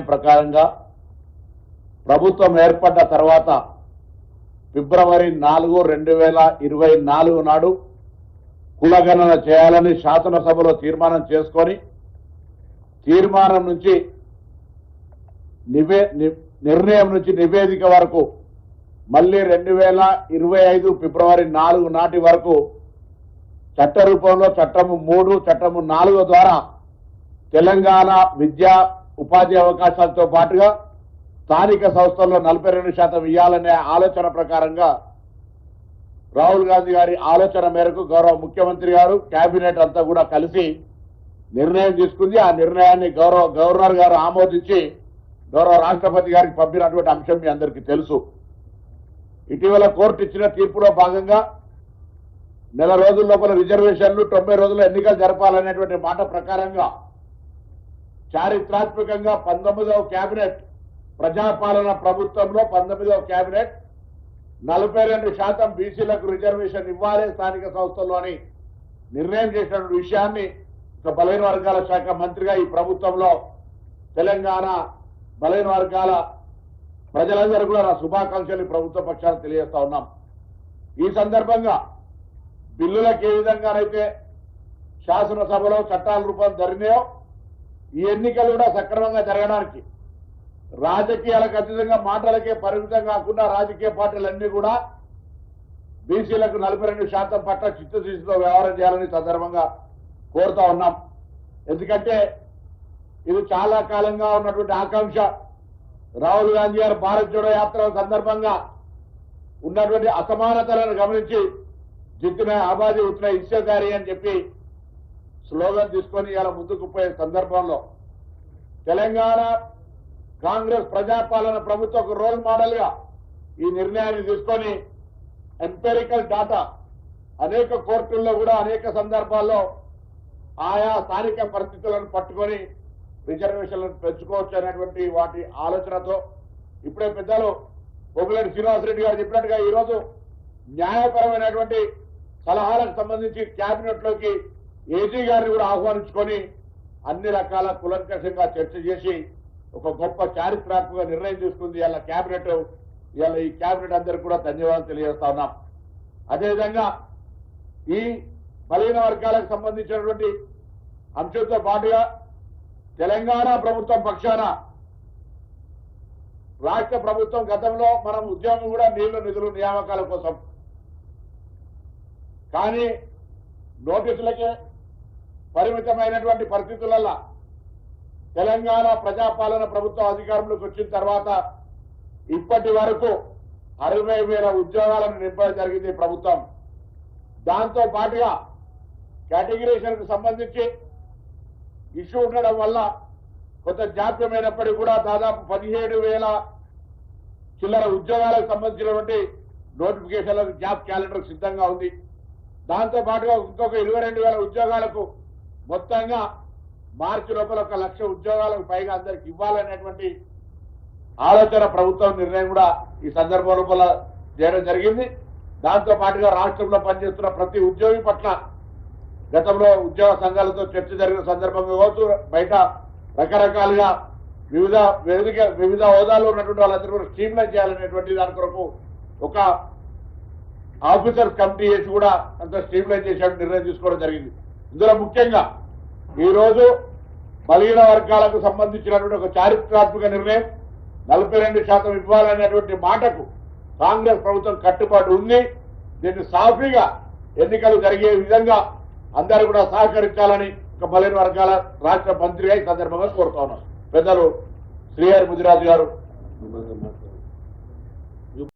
ప్రకారంగా ప్రభుత్వం ఏర్పడ్డ తర్వాత ఫిబ్రవరి 4, 2024 నాడు కులగణన చేయాలని శాసనసభలో తీర్మానం చేసుకొని తీర్మానం నుంచి నిర్ణయం నుంచి నివేదిక వరకు మళ్ళీ 2025 ఫిబ్రవరి 4 నాటి వరకు చట్ట రూపంలో చట్టము 3, చట్టము 4 ద్వారా తెలంగాణ విద్యా ఉపాధి అవకాశాలతో పాటుగా స్థానిక సంస్థల్లో 42% ఇవ్వాలనే ఆలోచన ప్రకారంగా రాహుల్ గాంధీ గారి ఆలోచన మేరకు గౌరవ ముఖ్యమంత్రి గారు కేబినెట్ అంతా కూడా కలిసి నిర్ణయం తీసుకుంది. ఆ నిర్ణయాన్ని గౌరవ గవర్నర్ గారు ఆమోదించి గౌరవ రాష్ట్రపతి గారికి పంపినటువంటి అంశం మీ అందరికీ తెలుసు. ఇటీవల కోర్టు ఇచ్చిన తీర్పులో భాగంగా నెల రోజుల లోపల రిజర్వేషన్లు 90 రోజుల్లో ఎన్నికలు జరపాలనేటువంటి మాట ప్రకారంగా చారిత్రాత్మకంగా 19వ కేబినెట్ ప్రజాపాలన ప్రభుత్వంలో 19వ కేబినెట్ 42% బీసీలకు రిజర్వేషన్ ఇవ్వాలి స్థానిక సంస్థల్లో అని నిర్ణయం చేసిన విషయాన్ని ఒక బలహీన వర్గాల శాఖ మంత్రిగా ఈ ప్రభుత్వంలో తెలంగాణ బలహీన వర్గాల ప్రజలందరూ కూడా నా శుభాకాంక్షలు ప్రభుత్వ పక్షాన్ని తెలియజేస్తా ఉన్నాం. ఈ సందర్భంగా బిల్లులకు ఏ విధంగానైతే శాసనసభలో చట్టాల రూపం జరిగినాయో ఈ ఎన్నికలు కూడా సక్రమంగా జరగడానికి రాజకీయాలకు అతీతంగా మాటలకే పరిమితం కాకుండా రాజకీయ పార్టీలన్నీ కూడా బీసీలకు 42% పట్ల చిత్తశుద్ధితో వ్యవహారం చేయాలని సందర్భంగా కోరుతా ఉన్నాం. ఎందుకంటే ఇది చాలా కాలంగా ఉన్నటువంటి ఆకాంక్ష. రాహుల్ గాంధీ గారు భారత్ జోడో యాత్ర సందర్భంగా ఉన్నటువంటి అసమానతలను గమనించి జిత్తున ఆబాదీ ఉత్న ఇచ్చేదారి అని చెప్పి స్లోగన్ తీసుకొని ఇలా ముందుకు పోయే సందర్భంలో తెలంగాణ కాంగ్రెస్ ప్రజాపాలన ప్రభుత్వ రోల్ మోడల్ గా ఈ నిర్ణయాన్ని తీసుకొని ఎంపెరికల్ డాటా అనేక కోర్టుల్లో కూడా అనేక సందర్భాల్లో ఆయా స్థానిక పరిస్థితులను పట్టుకొని రిజర్వేషన్లను పెంచుకోవచ్చు అనేటువంటి వాటి ఆలోచనతో ఇప్పుడే పెద్దలు పొంగులేటి శ్రీనివాసరెడ్డి గారు చెప్పినట్టుగా ఈరోజు న్యాయపరమైనటువంటి సలహాలకు సంబంధించి కేబినెట్ లోకి ఏజీ గారిని కూడా ఆహ్వానించుకొని అన్ని రకాల కులంకషంగా చర్చ చేసి ఒక గొప్ప చారిత్రాత్మక నిర్ణయం తీసుకుంది ఇలా కేబినెట్. ఇలా ఈ కేబినెట్ అందరికీ కూడా ధన్యవాదాలు తెలియజేస్తా ఉన్నాం. అదేవిధంగా ఈ బలహీన వర్గాలకు సంబంధించినటువంటి అంశంతో పాటుగా తెలంగాణ ప్రభుత్వం పక్షాన రాష్ట్ర ప్రభుత్వం గతంలో మనం ఉద్యోగం కూడా నిధులు నియామకాల కోసం కానీ నోటీసులకే పరిమితమైనటువంటి పరిస్థితులలో తెలంగాణ ప్రజాపాలన ప్రభుత్వం అధికారంలోకి వచ్చిన తర్వాత ఇప్పటి వరకు 60,000 ఉద్యోగాలను నింపడం జరిగింది ప్రభుత్వం. దాంతో పాటుగా కేటగిరీషన్ కు సంబంధించి ఇష్యూ ఉండడం వల్ల కొంత జాప్యమైనప్పటికీ కూడా దాదాపు 17,000 చిల్లర ఉద్యోగాలకు సంబంధించినటువంటి నోటిఫికేషన్లకు జాబ్ క్యాలెండర్ సిద్ధంగా ఉంది. దాంతో పాటుగా ఇంకొక 22,000 ఉద్యోగాలకు మొత్తంగా మార్చి లోపల 1,00,000 ఉద్యోగాలకు పైగా అందరికి ఇవ్వాలనేటువంటి ఆలోచన ప్రభుత్వం నిర్ణయం కూడా ఈ సందర్భం లోపల చేయడం జరిగింది. దాంతో పాటుగా రాష్ట్రంలో పనిచేస్తున్న ప్రతి ఉద్యోగి పట్ల గతంలో ఉద్యోగ సంఘాలతో చర్చ జరిగిన సందర్భంగా కావచ్చు బయట రకరకాలుగా వివిధ హోదాల్లో ఉన్నటువంటి వాళ్ళందరూ కూడా స్ట్రీమ్లైన్ చేయాలనేటువంటి దాని కొరకు ఒక ఆఫీసర్స్ కమిటీ చేసి కూడా అంత స్ట్రీమ్లైన్ చేసే నిర్ణయం తీసుకోవడం జరిగింది. ఇందులో ముఖ్యంగా ఈరోజు బలహీన వర్గాలకు సంబంధించినటువంటి ఒక చారిత్రాత్మక నిర్ణయం 42% ఇవ్వాలనేటువంటి మాటకు కాంగ్రెస్ ప్రభుత్వం కట్టుబాటు ఉంది. దీన్ని సాఫీగా ఎన్నికలు జరిగే విధంగా అందరూ కూడా సహకరించాలని ఒక బలహీన వర్గాల రాష్ట్ర మంత్రిగా ఈ సందర్భంగా కోరుతా ఉన్నారు. పెద్దలు శ్రీహరి ముదిరాజు గారు.